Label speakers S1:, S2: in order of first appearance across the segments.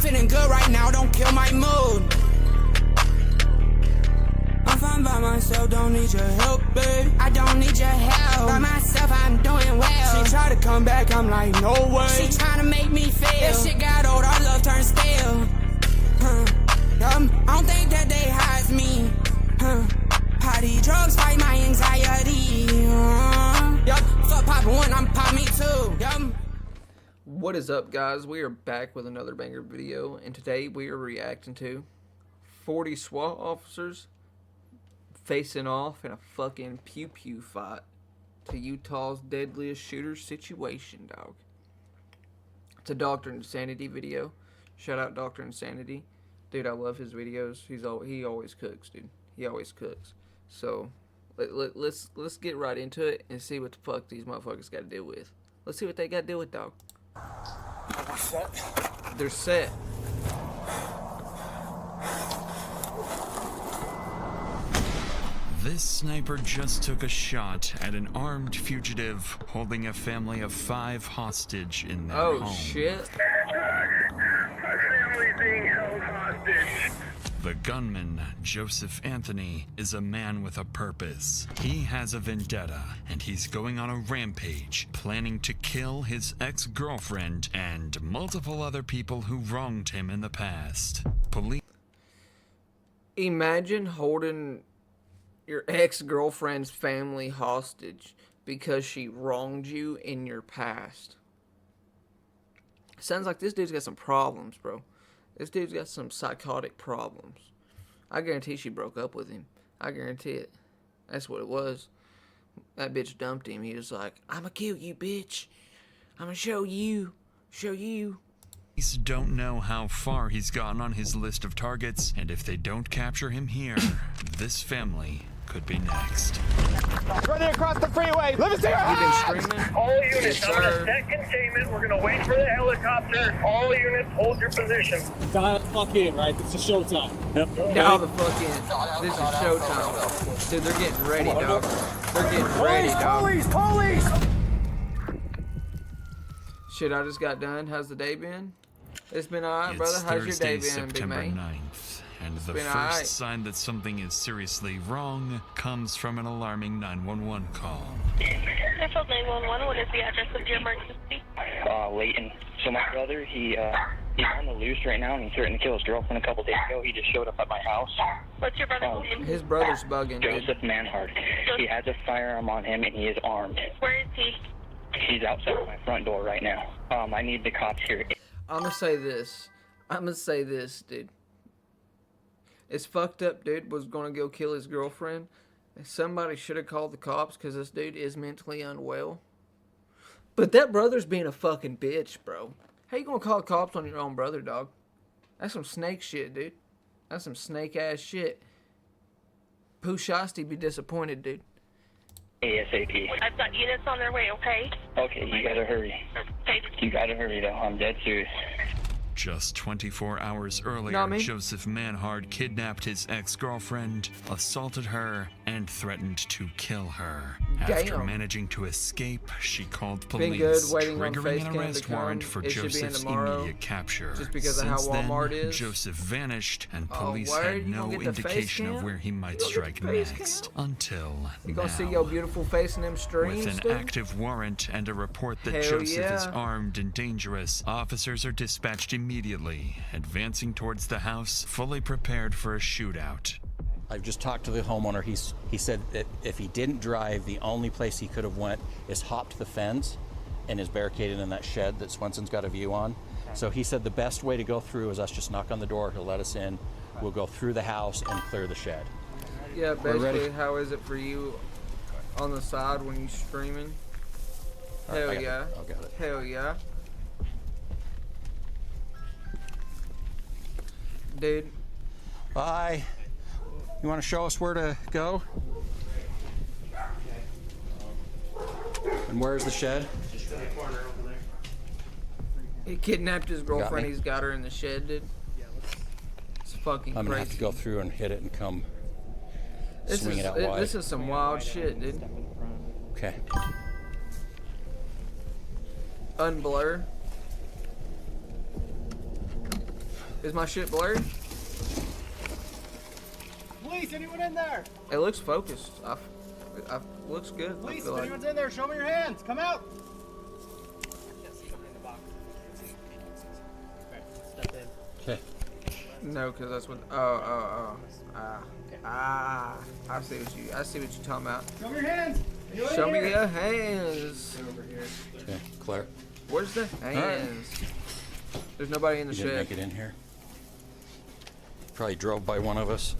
S1: feeling good right now, don't kill my mood. I'm fine by myself, don't need your help, babe. I don't need your help. By myself, I'm doing well. She try to come back, I'm like, no way. She trying to make me feel. That shit got old, our love turned stale. I don't think that they hides me. Potty drugs fight my anxiety. Yup, fuck poppin' one, I'm pop me too. Yup.
S2: What is up, guys? We are back with another banger video, and today we are reacting to 40 SWAT officers facing off in a fucking pew-pew fight to Utah's deadliest shooter situation, dog. It's a Dr. Insanity video. Shout out Dr. Insanity. Dude, I love his videos. He always cooks, dude. He always cooks. So, let's get right into it and see what the fuck these motherfuckers got to deal with. Let's see what they got to deal with, dog.
S3: They're set.
S2: They're set.
S4: This sniper just took a shot at an armed fugitive holding a family of 5 hostage in their home.
S2: Oh, shit.
S5: My family's being held hostage.
S4: The gunman, Joseph Anthony, is a man with a purpose. He has a vendetta, and he's going on a rampage, planning to kill his ex-girlfriend and multiple other people who wronged him in the past. Police.
S2: Imagine holding your ex-girlfriend's family hostage because she wronged you in your past. Sounds like this dude's got some problems, bro. This dude's got some psychotic problems. I guarantee she broke up with him. I guarantee it. That's what it was. That bitch dumped him. He was like, I'ma kill you, bitch. I'ma show you. Show you.
S4: Police don't know how far he's gotten on his list of targets, and if they don't capture him here, this family could be next.
S3: Running across the freeway. Let me see your
S2: You
S3: hands.
S2: been screaming?
S5: All units,
S2: Yes,
S5: I'm
S2: sir.
S5: gonna set containment. We're gonna wait for the helicopter. All units, hold your position.
S6: Dial the fuck in, right? It's a showtime. Yep.
S2: Now the fuck in. This is showtime. Dude, they're getting ready, dog. They're getting ready, dog.
S3: Police!
S2: Shit, I just got done. How's the day been? It's been alright, brother.
S4: It's
S2: How's your day
S4: Thursday,
S2: been, big
S4: September
S2: man?
S4: 9th, and the
S2: been
S4: first
S2: alright.
S4: sign that something is seriously wrong comes from an alarming 911 call.
S7: I called 911. What is the address of your emergency?
S8: Leighton. So my brother, he's on the loose right now, and he threatened to kill his girlfriend a couple days ago. He just showed up at my house.
S7: What's your brother's name?
S2: His brother's bugging, dude.
S8: Joseph Manhart. He has a firearm on him, and he is armed.
S7: Where is he?
S8: He's outside my front door right now. I need the cops here.
S2: I'm gonna say this, dude. It's fucked up, dude was gonna go kill his girlfriend. Somebody should have called the cops because this dude is mentally unwell. But that brother's being a fucking bitch, bro. How you gonna call the cops on your own brother, dog? That's some snake shit, dude. That's some snake ass shit. Pooh Shosty be disappointed, dude.
S8: ASAP.
S7: I've got units on their way, okay?
S8: Okay, you gotta hurry.
S7: Okay.
S8: You gotta hurry, though. I'm dead serious.
S4: Just 24 hours earlier,
S2: Not me.
S4: Joseph Manhart kidnapped his ex-girlfriend, assaulted her, and threatened to kill her. After
S2: Damn.
S4: managing to escape, she called
S2: Been
S4: police,
S2: good, waiting on
S4: triggering
S2: face
S4: an
S2: cam to
S4: arrest
S2: come.
S4: warrant for
S2: It should be in
S4: Joseph's
S2: tomorrow,
S4: immediate capture.
S2: just because of how
S4: Since then,
S2: Walmart is.
S4: Joseph vanished, and
S2: Oh,
S4: police
S2: word?
S4: had
S2: You
S4: no
S2: gonna get the face
S4: indication of
S2: cam?
S4: where he might
S2: You gonna
S4: strike
S2: get the face
S4: next.
S2: cam?
S4: Until
S2: You gonna
S4: now.
S2: see your beautiful face in them streams,
S4: With an
S2: dude?
S4: active warrant and a report that
S2: Hell
S4: Joseph is
S2: yeah.
S4: armed and dangerous, officers are dispatched immediately, advancing towards the house, fully prepared for a shootout.
S9: I've just talked to the homeowner. He said that if he didn't drive, the only place he could have went is hopped the fence and is barricaded in that shed that Swenson's got a view on. So he said the best way to go through is us just knock on the door. He'll let us in. We'll go through the house and clear the shed.
S2: Yeah,
S9: We're ready.
S2: basically, how is it for you on the side when you streaming? Hell
S9: I got
S2: yeah.
S9: it. I got it.
S2: Hell yeah. Dude,
S9: Bye. You want to show us where to go? And where's the shed?
S2: he kidnapped his girlfriend.
S9: me?
S2: He's got her in the shed, dude. It's fucking
S9: I'm gonna
S2: crazy.
S9: have to go through and hit it and come swing
S2: is,
S9: it out wide.
S2: This is some wild shit, dude.
S9: Okay.
S2: Unblur. Is my shit blurry?
S3: Police, anyone in there?
S2: It looks focused. Looks good. I
S3: Police,
S2: feel
S3: if
S2: like.
S3: anyone's in there, show me your hands. Come out.
S9: Okay.
S2: No, because that's what. I see what you're talking about.
S3: Show me your hands. Anyone
S2: Show
S3: in
S2: me
S3: here?
S2: your hands.
S9: Okay, Claire.
S2: Where's the hands? There's nobody in the
S9: You didn't
S2: shed.
S9: make it in here. Probably drove by one of us.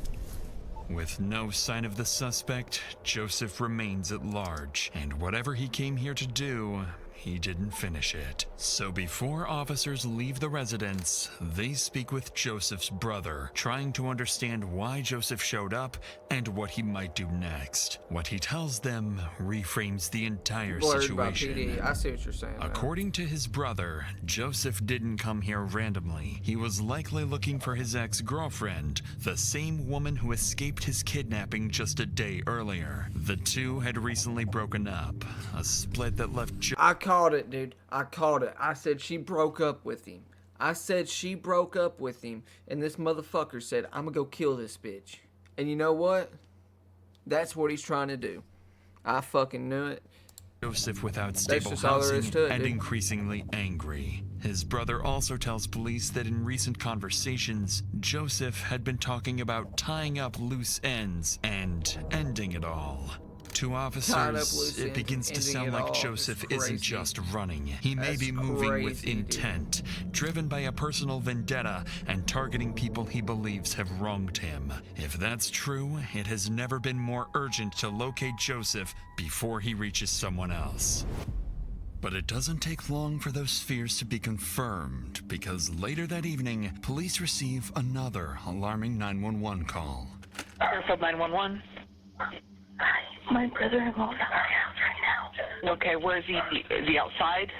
S4: With no sign of the suspect, Joseph remains at large, and whatever he came here to do, he didn't finish it. So before officers leave the residence, they speak with Joseph's brother, trying to understand why Joseph showed up and what he might do next. What he tells them reframes the entire
S2: Blurred by
S4: situation.
S2: PD. I see what you're saying. man.
S4: According to his brother, Joseph didn't come here randomly. He was likely looking for his ex-girlfriend, the same woman who escaped his kidnapping just a day earlier. The two had recently broken up, a split that left
S2: I called it, dude. I called it. I said she broke up with him. And this motherfucker said, I'm gonna go kill this bitch. And you know what? That's what he's trying to do. I fucking knew it.
S4: Joseph without
S2: That's
S4: stable
S2: just all there is
S4: housing
S2: to it,
S4: and
S2: dude.
S4: increasingly angry. His brother also tells police that in recent conversations, Joseph had been talking about tying up loose ends and ending it all. To
S2: Tying up
S4: officers,
S2: loose
S4: it
S2: ends
S4: begins
S2: and
S4: to
S2: ending
S4: sound
S2: it
S4: like
S2: all is
S4: Joseph isn't
S2: crazy.
S4: just running. He may
S2: That's
S4: be moving with
S2: crazy, dude.
S4: intent, driven by a personal vendetta and targeting people he believes have wronged him. If that's true, it has never been more urgent to locate Joseph before he reaches someone else. But it doesn't take long for those fears to be confirmed, because later that evening, police receive another alarming 911 call.
S10: Fairfield 911.
S7: My brother-in-law's at my house right now.
S10: Okay, where is he? Is he outside?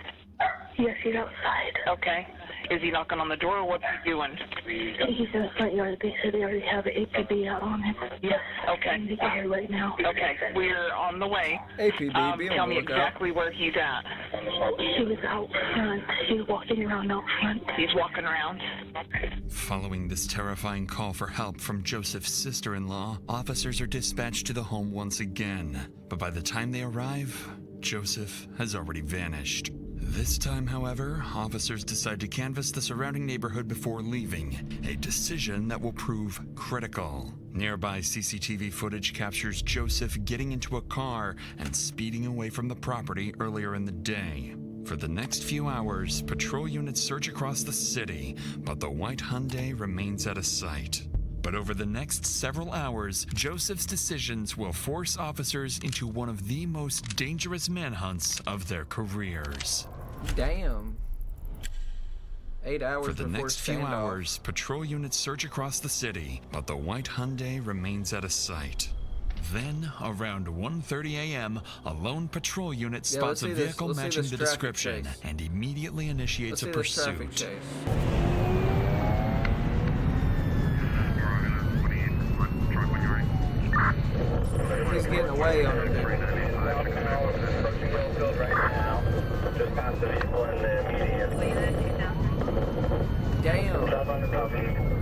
S7: Yes, he's outside.
S10: Okay. Is he knocking on the door or what's he doing?
S7: He's in the front yard. They said they already have an APB out on him.
S10: Yes,
S7: I
S10: okay.
S7: need to get here right now.
S10: Okay, we're on the way.
S2: APB, be on
S10: Tell
S2: the
S10: me
S2: lookout.
S10: exactly where he's at.
S7: She was out front. She was walking around out front.
S10: He's walking around.
S4: Following this terrifying call for help from Joseph's sister-in-law, officers are dispatched to the home once again. But by the time they arrive, Joseph has already vanished. This time, however, officers decide to canvass the surrounding neighborhood before leaving, a decision that will prove critical. Nearby CCTV footage captures Joseph getting into a car and speeding away from the property earlier in the day. For the next few hours, patrol units search across the city, but the white Hyundai remains out of sight. But over the next several hours, Joseph's decisions will force officers into one of the most dangerous manhunts of their careers.
S2: Damn. 8 hours
S4: For the
S2: before
S4: next few
S2: standoff.
S4: hours, patrol units search across the city, but the white Hyundai remains out of sight. Then, around 1:30 a.m., a lone patrol unit
S2: Yeah, let's
S4: spots a
S2: see this-
S4: vehicle
S2: let's see
S4: matching
S2: this
S4: the
S2: traffic
S4: description
S2: chase.
S4: and immediately initiates
S2: Let's
S4: a
S2: see this traffic
S4: pursuit.
S2: chase. He's getting away on him, dude. Damn.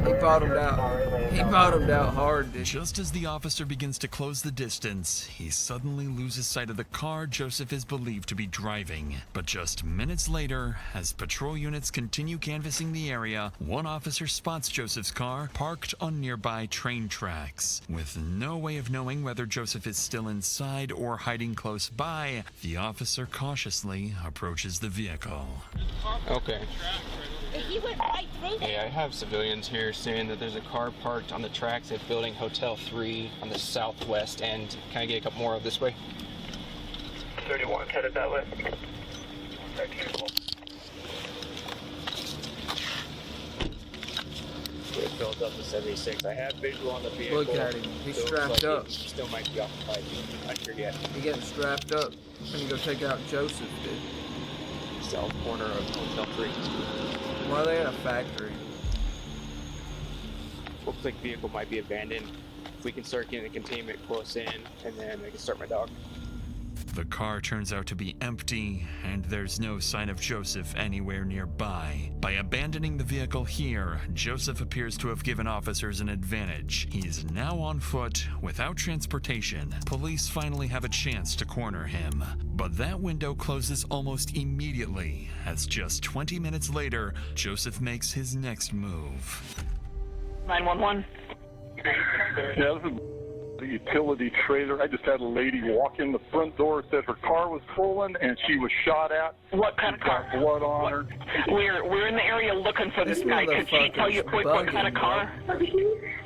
S2: He bottomed out. He bottomed out hard, dude.
S4: Just as the officer begins to close the distance, he suddenly loses sight of the car Joseph is believed to be driving. But just minutes later, as patrol units continue canvassing the area, one officer spots Joseph's car parked on nearby train tracks. With no way of knowing whether Joseph is still inside or hiding close by, the officer cautiously approaches the vehicle.
S11: Okay.
S7: He went right through there.
S11: Yeah, I have civilians here saying that there's a car parked on the tracks at Building Hotel 3 on the southwest end. Can I get a couple more of this way?
S5: 31 headed that way.
S11: It fills up to 76. I have visual on the vehicle.
S2: Look at him. He's
S11: So it looks
S2: strapped
S11: like
S2: up.
S11: he still might be occupied. Not sure yet.
S2: He getting strapped up. And go take out Joseph, dude.
S11: South corner of Hotel 3.
S2: Why are they at a factory?
S11: Looks like the vehicle might be abandoned. If we can start getting the containment close in, and then I can start my dog.
S4: The car turns out to be empty, and there's no sign of Joseph anywhere nearby. By abandoning the vehicle here, Joseph appears to have given officers an advantage. He's now on foot, without transportation. Police finally have a chance to corner him. But that window closes almost immediately, as just 20 minutes later, Joseph makes his next move.
S10: 911.
S12: Yeah, this is the utility trailer. I just had a lady walk in the front door, said her car was stolen and she was shot at.
S10: What kind of car?
S12: Blood on her.
S10: We're in the area looking for this guy. Could she tell you quick what kind of car?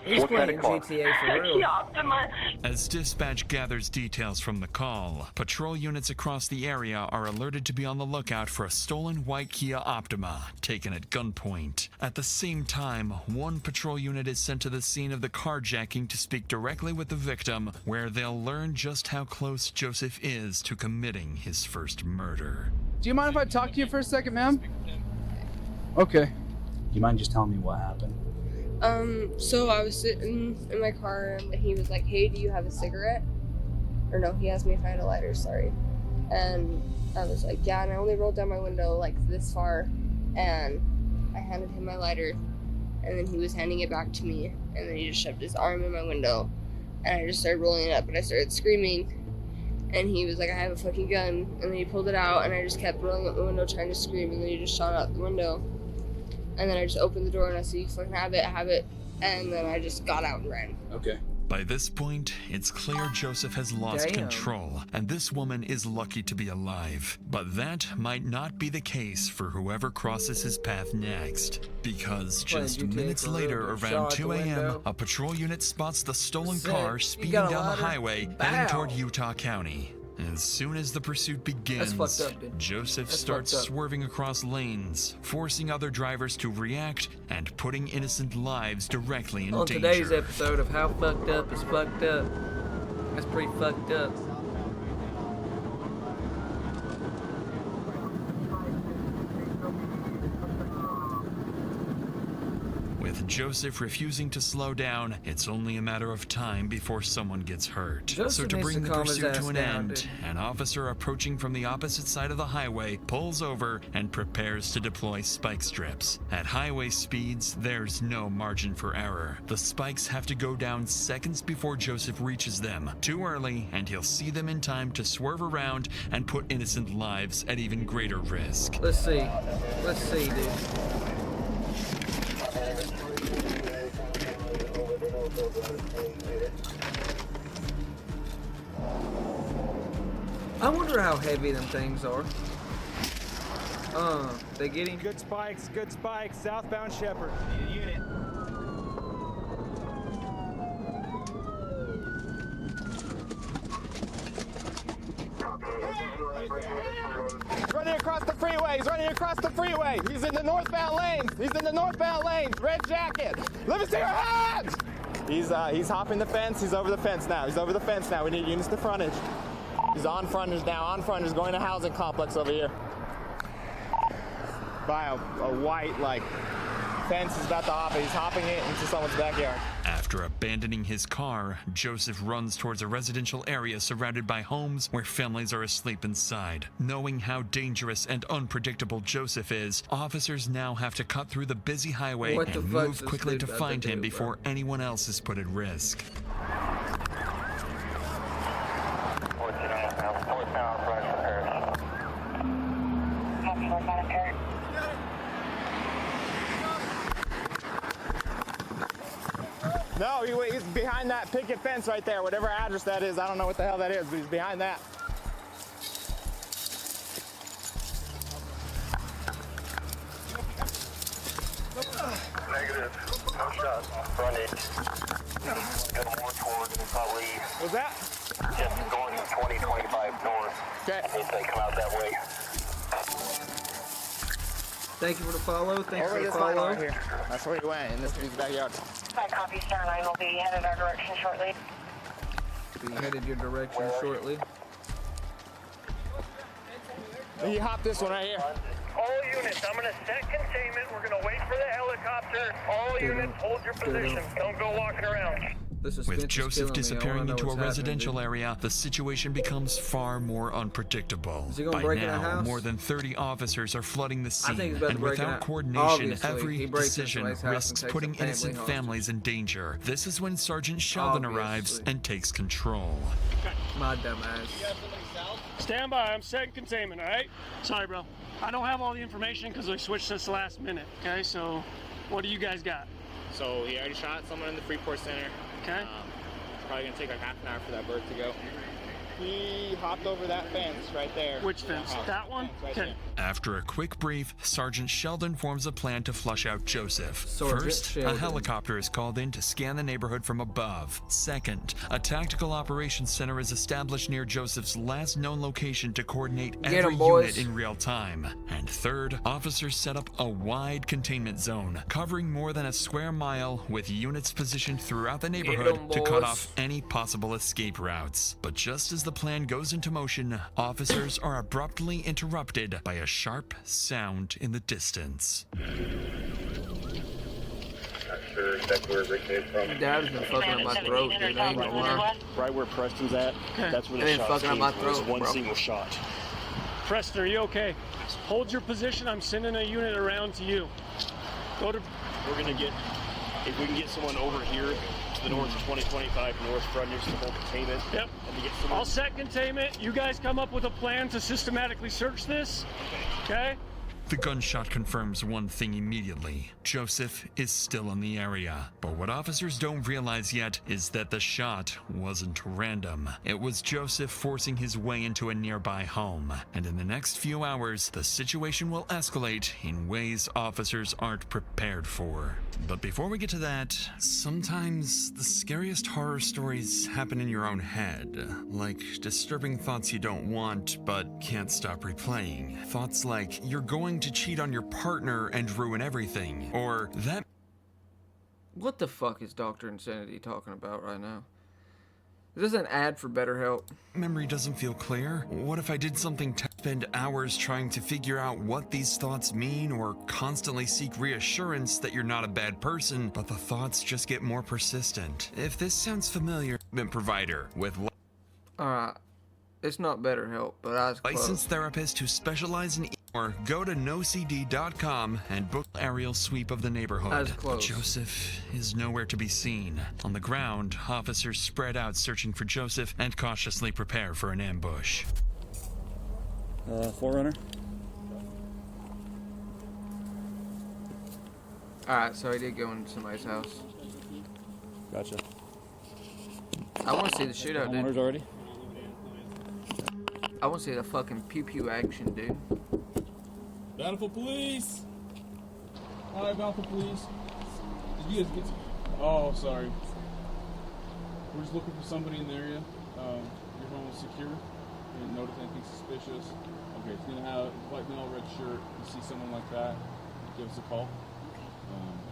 S2: He's playing GTA for real.
S4: As dispatch gathers details from the call, patrol units across the area are alerted to be on the lookout for a stolen white Kia Optima taken at gunpoint. At the same time, one patrol unit is sent to the scene of the carjacking to speak directly with the victim, where they'll learn just how close Joseph is to committing his first murder.
S3: Do you mind if I talk to you for a second, ma'am? Okay.
S13: Do you mind just telling me what happened?
S14: So I was sitting in my car and he was like, hey, do you have a cigarette? Or no, he asked me if I had a lighter, sorry. And I was like, yeah, and I only rolled down my window like this far, and I handed him my lighter, and then he was handing it back to me, and then he just shoved his arm in my window, and I just started rolling it up, and I started screaming, and he was like, I have a fucking gun, and then he pulled it out, and I just kept rolling up the window trying to scream, and then he just shot out the window. And then I just opened the door and I said, you fucking have it. And then I just got out and ran.
S3: Okay.
S4: By this point, it's clear Joseph has lost control, and this woman is lucky to be alive. But that might not be the case for whoever crosses his path next. Because just minutes later, around 2 a.m., a patrol unit spots the stolen car speeding down the highway, heading toward Utah County. As soon as the pursuit begins, Joseph starts swerving across lanes, forcing other drivers to react and putting innocent lives directly in danger.
S2: On today's episode of How Fucked Up is Fucked Up. That's pretty fucked up.
S4: With Joseph refusing to slow down, it's only a matter of time before someone gets hurt. So to bring the pursuit to an end, an officer approaching from the opposite side of the highway pulls over and prepares to deploy spike strips. At highway speeds, there's no margin for error. The spikes have to go down seconds before Joseph reaches them. Too early, and he'll see them in time to swerve around and put innocent lives at even greater risk.
S2: Let's see, dude. I wonder how heavy them things are. They get him?
S3: Good spikes, southbound Shepherd. Need a unit. He's running across the freeway. He's in the northbound lanes. Red jacket. Let me see your hands. He's hopping the fence. He's over the fence now. We need units to frontage. He's on frontage now. Going to housing complex over here. By a white fence. He's about to hop it. He's hopping it into someone's backyard.
S4: After abandoning his car, Joseph runs towards a residential area surrounded by homes where families are asleep inside. Knowing how dangerous and unpredictable Joseph is, officers now have to cut through the busy highway and move quickly to find him before anyone else is put at risk.
S3: No, he's behind that picket fence right there. Whatever address that is, I don't know what the hell that is, but he's behind that.
S5: Negative. No shots. Frontage. Go more towards probably.
S3: What's that?
S5: Just going 20-25 north.
S3: Okay.
S5: If they come out that way.
S2: Thank you for the follow. Thanks for the
S3: this line
S2: follow.
S3: right here. That's where he went, in this dude's backyard.
S10: I copy, Star 9 will be headed our direction shortly.
S2: Be headed your direction shortly.
S3: He hopped this one right here.
S5: All units, I'm going to set containment. We're going to wait for the helicopter. All units, hold your position. Don't go walking around.
S4: With Joseph disappearing into a residential area, the situation becomes far more unpredictable. By now, more than 30 officers are flooding the scene, and without coordination, every decision risks putting innocent families in danger. This is when Sergeant Sheldon arrives and takes control.
S2: My dumb ass.
S6: Stand by, I'm setting containment, alright? Sorry, bro. I don't have all the information because we switched this last minute, okay? So, what do you guys got?
S3: So he already shot someone in the Freeport Center.
S6: Okay.
S3: It's probably gonna take like half an hour for that bird to go. He hopped over that fence right there.
S6: Which fence? That one? Okay.
S4: After a quick brief, Sergeant Sheldon forms a plan to flush out Joseph. First, a helicopter is called in to scan the neighborhood from above. Second, a tactical operations center is established near Joseph's last known location to coordinate every unit in real time. And third, officers set up a wide containment zone, covering more than a square mile, with units positioned throughout the neighborhood to cut off any possible escape routes. But just as the plan goes into motion, officers are abruptly interrupted by a sharp sound in the distance.
S5: Not sure exactly where Rick is from.
S2: Dad's been fucking up my throat, dude. I ain't gonna lie.
S15: Right where Preston's at, that's where the shot came from. It was one single shot.
S6: Preston, are you okay? Hold your position. I'm sending a unit around to you. Go to...
S15: We're gonna get... If we can get someone over here to the north of 2025 north front next to the whole containment.
S6: Yep.
S15: And to get someone...
S6: I'll set containment. You guys come up with a plan to systematically search this. Okay?
S4: The gunshot confirms one thing immediately. Joseph is still in the area. But what officers don't realize yet is that the shot wasn't random. It was Joseph forcing his way into a nearby home. And in the next few hours, the situation will escalate in ways officers aren't prepared for. But before we get to that, sometimes the scariest horror stories happen in your own head. Like disturbing thoughts you don't want, but can't stop replaying. Thoughts like, you're going to cheat on your partner and ruin everything, or that...
S2: What the fuck is Dr. Insanity talking about right now? Is this an ad for BetterHelp?
S4: Memory doesn't feel clear. What if I did something to spend hours trying to figure out what these thoughts mean, or constantly seek reassurance that you're not a bad person, but the thoughts just get more persistent? If this sounds familiar, provider with...
S2: Alright, it's not BetterHelp, but I was close.
S4: Licensed therapist who specialize in... Or go to nocd.com and book an aerial sweep of the neighborhood. Joseph is nowhere to be seen. On the ground, officers spread out searching for Joseph and cautiously prepare for an ambush.
S15: Forerunner?
S2: Alright, so I did go into somebody's house.
S15: Gotcha.
S2: I want to see the shootout, dude.
S15: Homeowners already?
S2: I want to see the fucking pew-pew action, dude.
S16: Bountiful Police! Hi, Bountiful Police. Did you guys get... Oh, sorry. We're just looking for somebody in the area. Your home is secure. You didn't notice anything suspicious. Okay, it's gonna have a white male, red shirt. You see someone like that, give us a call.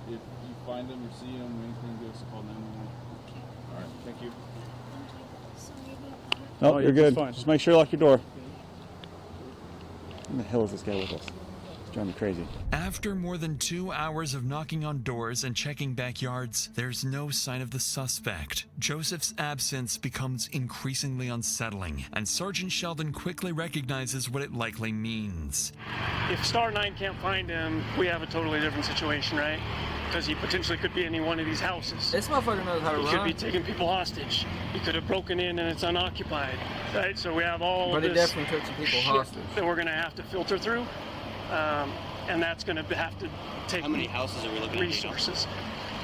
S16: If you find them or see them or anything, give us a call 911. Alright, thank you.
S15: No, you're good. Just make sure you lock your door. Who the hell is this guy with us? Driving me crazy.
S4: After more than 2 hours of knocking on doors and checking backyards, there's no sign of the suspect. Joseph's absence becomes increasingly unsettling, and Sergeant Sheldon quickly recognizes what it likely means.
S6: If Star 9 can't find him, we have a totally different situation, right? Because he potentially could be in any one of these houses.
S2: This motherfucker knows how to run.
S6: He could be taking people hostage. He could have broken in and it's unoccupied, right? So we have all
S2: but
S6: of
S2: he
S6: this
S2: definitely took some people hostage
S6: that we're going to have to filter through. And that's going to have to take
S15: How many houses are we looking at?
S6: resources.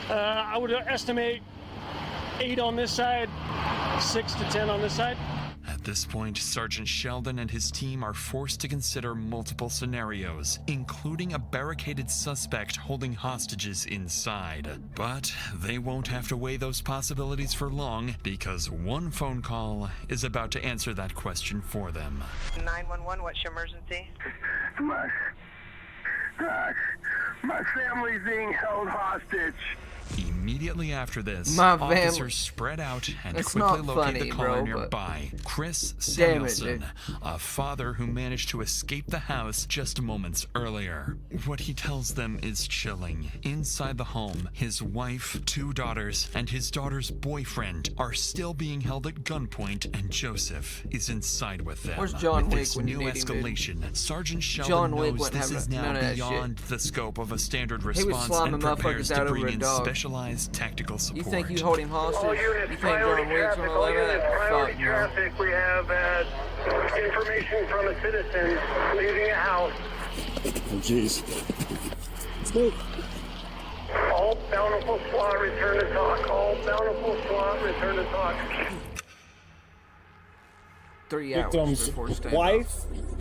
S6: I would estimate 8 on this side, 6 to 10 on this side.
S4: At this point, Sergeant Sheldon and his team are forced to consider multiple scenarios, including a barricaded suspect holding hostages inside. But they won't have to weigh those possibilities for long, because one phone call is about to answer that question for them.
S10: 911, what's your emergency?
S5: My family's being held hostage.
S4: Immediately after this,
S2: My
S4: officers
S2: family.
S4: spread out and
S2: It's
S4: quickly
S2: not
S4: locate
S2: funny,
S4: the caller
S2: bro, but-
S4: nearby, Chris
S2: Damn it,
S4: Samuelson,
S2: dude.
S4: a father who managed to escape the house just moments earlier. What he tells them is chilling. Inside the home, his wife, 2 daughters, and his daughter's boyfriend are still being held at gunpoint, and Joseph is inside with them.
S2: Where's John
S4: with
S2: Wick
S4: this
S2: when you
S4: new
S2: need him, dude?
S4: escalation, Sergeant Sheldon
S2: John Wick
S4: knows
S2: wouldn't
S4: this
S2: have
S4: is
S2: none
S4: now
S2: of that
S4: beyond the scope of a standard
S2: would
S4: response
S2: slam
S4: and
S2: the
S4: prepares
S2: motherfuckers
S4: to
S2: out over
S4: bring
S2: a
S4: in
S2: dog.
S4: specialized tactical support.
S2: You think you hold him hostage?
S5: All
S2: You
S5: units,
S2: think
S5: priority
S2: John Wick's
S5: traffic,
S2: gonna
S5: all
S2: let
S5: units,
S2: that?
S5: priority
S2: Fuck no.
S5: traffic. We have information from a citizen leaving a house.
S16: Oh, jeez. Let's move.
S5: All bountiful SWAT return to talk. All bountiful SWAT return to talk.
S2: 3 hours
S17: Victim's
S2: before standoff.
S17: wife,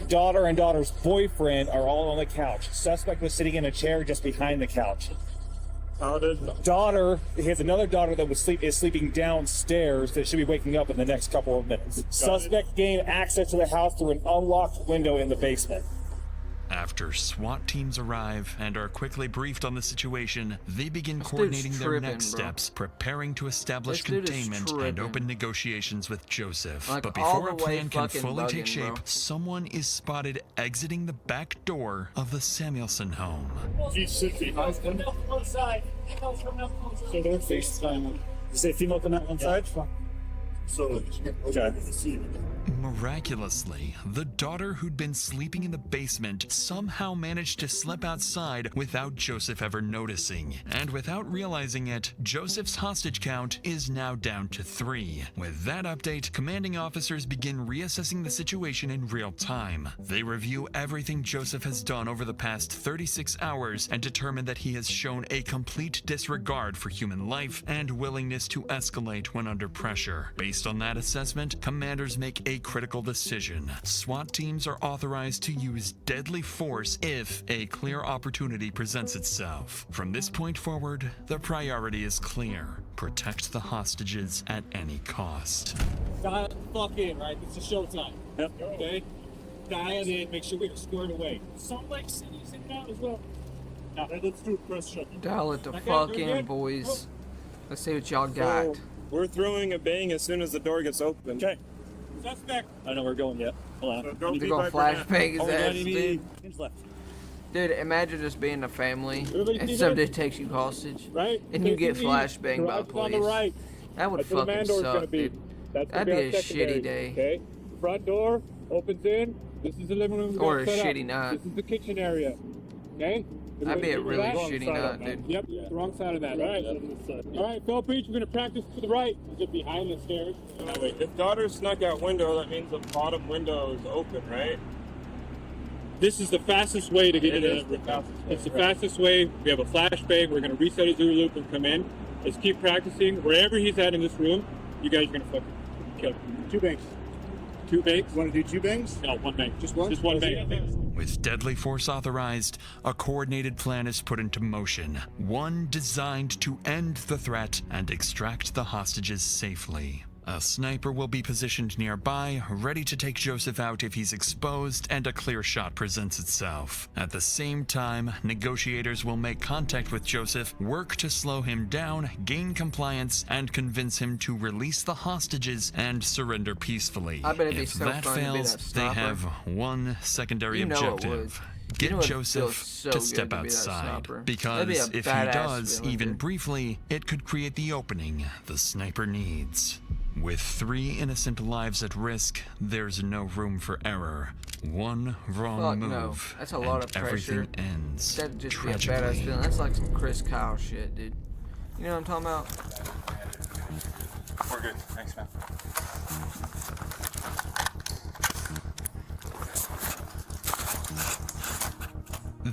S17: daughter, and daughter's boyfriend are all on the couch. Suspect was sitting in a chair just behind the couch. Daughter, he has another daughter that is sleeping downstairs that should be waking up in the next couple of minutes. Suspect gained access to the house through an unlocked window in the basement.
S4: After SWAT teams arrive and are quickly briefed on the situation, they begin
S2: This
S4: coordinating
S2: dude's
S4: their
S2: tripping,
S4: next
S2: bro.
S4: steps, preparing to establish
S2: This dude is
S4: containment and
S2: tripping.
S4: open negotiations with Joseph.
S2: Like,
S4: but
S2: all
S4: before a
S2: the way
S4: plan can
S2: fucking
S4: fully take
S2: bugging,
S4: shape,
S2: bro.
S4: someone is spotted exiting the back door of the Samuelson home.
S17: He's 60. So they're FaceTime. You say female on that one side? So, okay.
S4: Miraculously, the daughter who'd been sleeping in the basement somehow managed to slip outside without Joseph ever noticing. And without realizing it, Joseph's hostage count is now down to 3. With that update, commanding officers begin reassessing the situation in real time. They review everything Joseph has done over the past 36 hours and determine that he has shown a complete disregard for human life and willingness to escalate when under pressure. Based on that assessment, commanders make a critical decision. SWAT teams are authorized to use deadly force if a clear opportunity presents itself. From this point forward, the priority is clear. Protect the hostages at any cost.
S17: Dial the fuck in, right? It's a showtime. Yep. Okay? Dial it in, make sure we're squared away. Salt Lake City's in town as well. Now, let's do press shut.
S2: Dial it the
S17: Okay,
S2: fuck
S17: we're
S2: in,
S17: good?
S2: boys. Let's see what y'all got.
S3: We're throwing a bang as soon as the door gets open.
S17: Okay. Suspect. I know we're going yet. Hold on.
S2: They're gonna flashbang his
S17: Only
S2: ass,
S17: 90
S2: dude.
S17: minutes left.
S2: Dude, imagine just being a family
S17: Everybody
S2: and
S17: see
S2: somebody
S17: that?
S2: takes you hostage,
S17: Right?
S2: and you get
S17: Facing
S2: flashbanged by the
S17: east, on
S2: police.
S17: the right.
S2: That would
S17: That's where the man
S2: fucking
S17: door's gonna
S2: suck,
S17: be.
S2: dude.
S17: That's gonna
S2: That'd be
S17: our
S2: a
S17: secondary,
S2: shitty day.
S17: Okay. Front door opens in. This is the living room. we
S2: Or
S17: got
S2: a
S17: set up.
S2: shitty night.
S17: This is the kitchen area. Okay.
S2: That'd be a
S17: Everybody
S2: really
S17: good with
S2: shitty
S17: that?
S2: night, dude.
S17: Yep, the wrong side of that. All right, Phil Beach, we're gonna practice to the right. Get behind the stairs.
S3: Wait, if daughter snuck out window, that means the bottom window is open, right?
S17: This is the fastest way to get
S3: It
S17: into
S3: is the fastest way,
S17: It's the
S3: right.
S17: fastest way. We have a flashbang. We're gonna reset his Zulu loop and come in. Let's keep practicing. Wherever he's at in this room, you guys are gonna fucking kill him. 2 bangs. 2 bangs? Want to do 2 bangs? No, 1 bang. Just one? Just 1 bang.
S4: With deadly force authorized, a coordinated plan is put into motion, one designed to end the threat and extract the hostages safely. A sniper will be positioned nearby, ready to take Joseph out if he's exposed and a clear shot presents itself. At the same time, negotiators will make contact with Joseph, work to slow him down, gain compliance, and convince him to release the hostages and surrender peacefully.
S2: I bet it'd be
S4: If
S2: so
S4: that
S2: fun to be
S4: fails,
S2: that
S4: they
S2: sniper.
S4: have one secondary
S2: You know it
S4: objective.
S2: would.
S4: Get
S2: You know it'd
S4: Joseph
S2: feel so
S4: to
S2: good
S4: step
S2: to be that
S4: outside,
S2: sniper. That'd
S4: because
S2: be a
S4: if he
S2: badass
S4: does,
S2: feeling,
S4: even
S2: dude.
S4: briefly, it could create the opening the sniper needs. With 3 innocent lives at risk, there's no room for error. One wrong
S2: Fuck
S4: move,
S2: no. That's a lot
S4: and
S2: of pressure.
S4: everything ends
S2: That'd just
S4: tragically.
S2: be a badass feeling. That's like some Chris Kyle shit, dude. You know what I'm talking about?
S3: We're good. Thanks, man.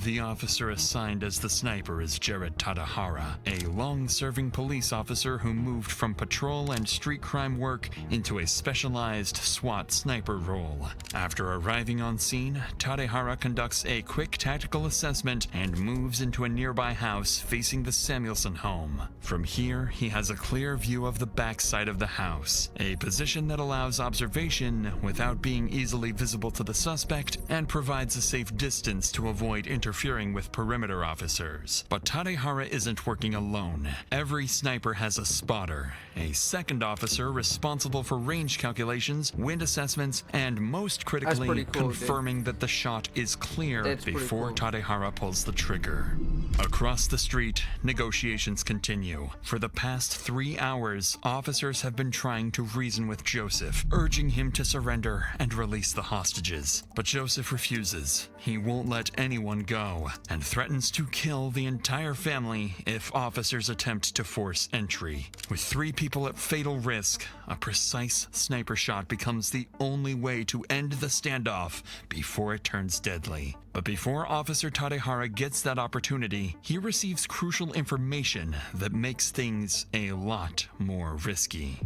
S4: The officer assigned as the sniper is Jared Tadahara, a long-serving police officer who moved from patrol and street crime work into a specialized SWAT sniper role. After arriving on scene, Tadahara conducts a quick tactical assessment and moves into a nearby house facing the Samuelson home. From here, he has a clear view of the backside of the house, a position that allows observation without being easily visible to the suspect and provides a safe distance to avoid interference interfering with perimeter officers. But Tadehara isn't working alone. Every sniper has a spotter, a second officer responsible for range calculations, wind assessments, and most critically,
S2: cool,
S4: confirming that the shot is clear before
S2: cool.
S4: Tadehara pulls the trigger. Across the street, negotiations continue. For the past 3 hours, officers have been trying to reason with Joseph, urging him to surrender and release the hostages. But Joseph refuses. He won't let anyone go, and threatens to kill the entire family if officers attempt to force entry. With 3 people at fatal risk, a precise sniper shot becomes the only way to end the standoff before it turns deadly. But before Officer Tadehara gets that opportunity, he receives crucial information that makes things a lot more risky.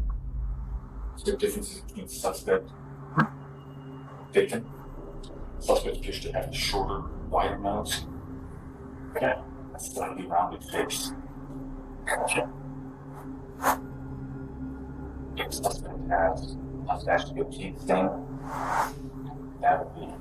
S18: Is there differences between suspect taken? Suspect appears to have a shorter, wider nose. Okay. A slightly rounded face. Okay. If suspect has a mustache to goatee thing, that would be.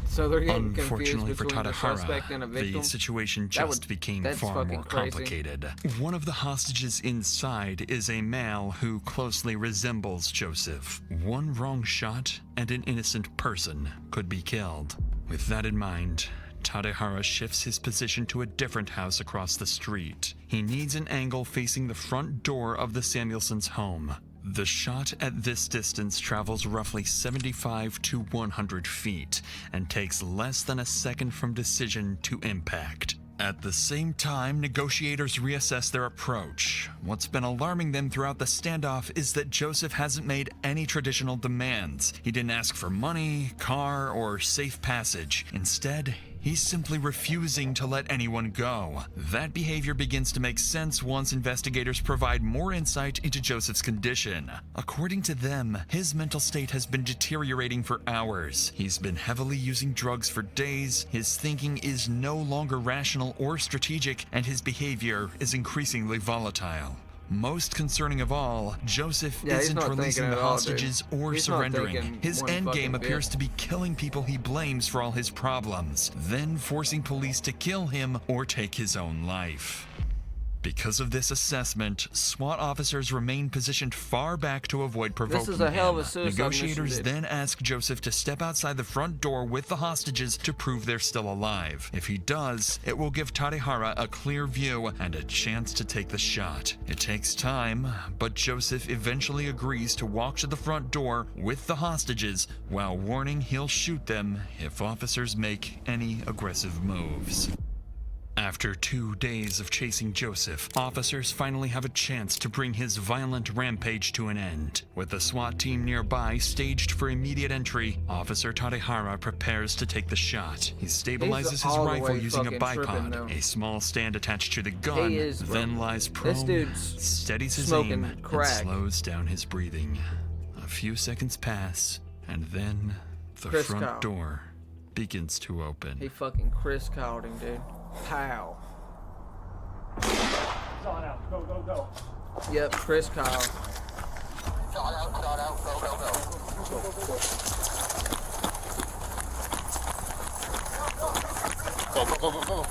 S2: So they're getting
S4: Unfortunately
S2: confused
S4: for
S2: between the suspect and a
S4: Tadehara,
S2: victim.
S4: the situation just became far more complicated. One of the hostages inside is a male who closely resembles Joseph. One wrong shot and an innocent person could be killed. With that in mind, Tadehara shifts his position to a different house across the street. He needs an angle facing the front door of the Samuelsons' home. The shot at this distance travels roughly 75 to 100 feet and takes less than a second from decision to impact. At the same time, negotiators reassess their approach. What's been alarming them throughout the standoff is that Joseph hasn't made any traditional demands. He didn't ask for money, car, or safe passage. Instead, he's simply refusing to let anyone go. That behavior begins to make sense once investigators provide more insight into Joseph's condition. According to them, his mental state has been deteriorating for hours. He's been heavily using drugs for days, his thinking is no longer rational or strategic, and his behavior is increasingly volatile. Most concerning of all, Joseph isn't releasing the hostages or surrendering. His endgame appears to be killing people he blames for all his problems, then forcing police to kill him or take his own life. Because of this assessment, SWAT officers remain positioned far back to avoid provoking him.
S2: This is a hell of a suicide
S4: Negotiators
S2: mission,
S4: then ask Joseph to step outside the front door with the hostages to prove they're still alive. If he does, it will give Tadehara a clear view and a chance to take the shot. It takes time, but Joseph eventually agrees to walk to the front door with the hostages while warning he'll shoot them if officers make any aggressive moves. After 2 days of chasing Joseph, officers finally have a chance to bring his violent rampage to an end. With the SWAT team nearby staged for immediate entry, Officer Tadehara prepares to take the shot. He stabilizes his rifle using a bipod, a small stand attached to the gun, then lies prone, steadies his aim, and slows down his breathing. A few seconds pass, and then the front door begins to open.
S2: He fucking Chris Kyled him, dude. Pow.
S17: Shot out. Go, go, go.
S2: Yep, Chris Kyle.
S17: Shot out. Go, go, go. Go, go, go, go, go.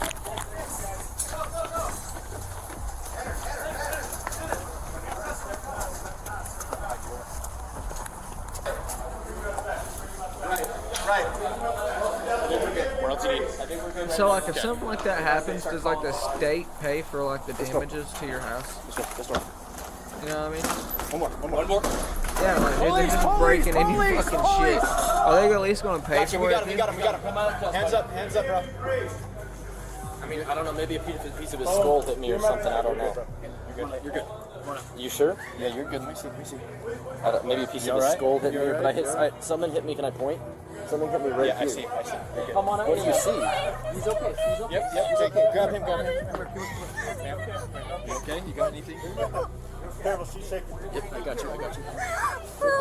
S2: So, like, if something like that happens, does, like, the state pay for, like, the damages to your house? You know what I mean?
S17: One more.
S2: Yeah, like, dude, they're just breaking into your fucking shit. Are they at least gonna pay for it?
S3: We got him. Hands up, bro.
S9: I mean, I don't know, maybe a piece of his skull hit me or something, I don't know.
S3: You're good.
S9: You sure?
S3: Yeah, you're good. Let me see.
S9: Maybe a piece of his skull hit me, but something hit me, can I point? Something hit me right here.
S3: I see.
S9: Come on out. What do you see?
S3: He's okay. Yep, he's okay. Grab him. You okay? You got anything?
S17: Careful, she's shaking.
S3: Yep, I got you.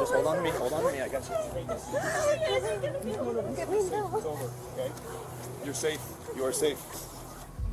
S3: Just hold on to me. I got you. Okay? You're safe. You are safe.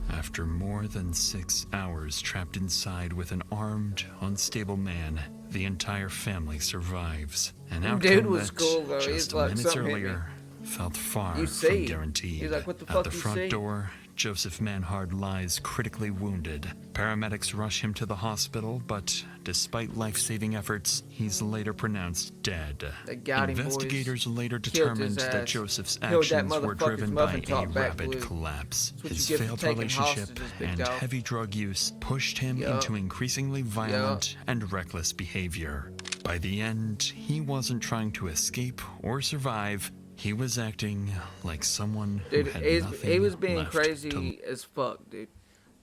S4: After more than 6 hours trapped inside with an armed, unstable man, the entire family survives. An outcome
S2: Dude was
S4: that,
S2: cool, though.
S4: just
S2: He's like,
S4: minutes
S2: something hit me.
S4: earlier, felt far
S2: You
S4: from
S2: see.
S4: guaranteed.
S2: He's like, what the
S4: At
S2: fuck
S4: the
S2: you
S4: front
S2: see?
S4: door, Joseph Manhard lies critically wounded. Paramedics rush him to the hospital, but despite life-saving efforts, he's later pronounced dead.
S2: They got him, boys.
S4: Investigators later
S2: Killed his
S4: determined that
S2: ass.
S4: Joseph's
S2: Killed that
S4: actions were
S2: motherfucker's
S4: driven by
S2: muffin
S4: a
S2: top back
S4: rapid
S2: blue.
S4: collapse.
S2: That's what
S4: His
S2: you get for
S4: failed
S2: taking
S4: relationship
S2: hostages, big
S4: and
S2: dog.
S4: heavy drug use pushed him
S2: Yup.
S4: into increasingly violent and reckless behavior. By the end, he wasn't trying to escape or survive. He was acting like someone who
S2: Dude,
S4: had
S2: he
S4: nothing
S2: was being
S4: left
S2: crazy
S4: to
S2: as fuck, dude.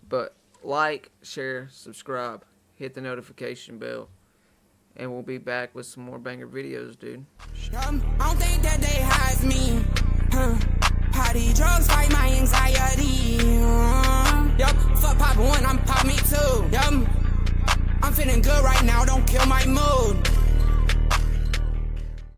S2: But like, share, subscribe, hit the notification bell, and we'll be back with some more banger videos, dude.
S1: I don't think that they have me. Party drugs fight my anxiety. Yup, fuck pop one, I'm pop me too. Yup, I'm feeling good right now, don't kill my mood.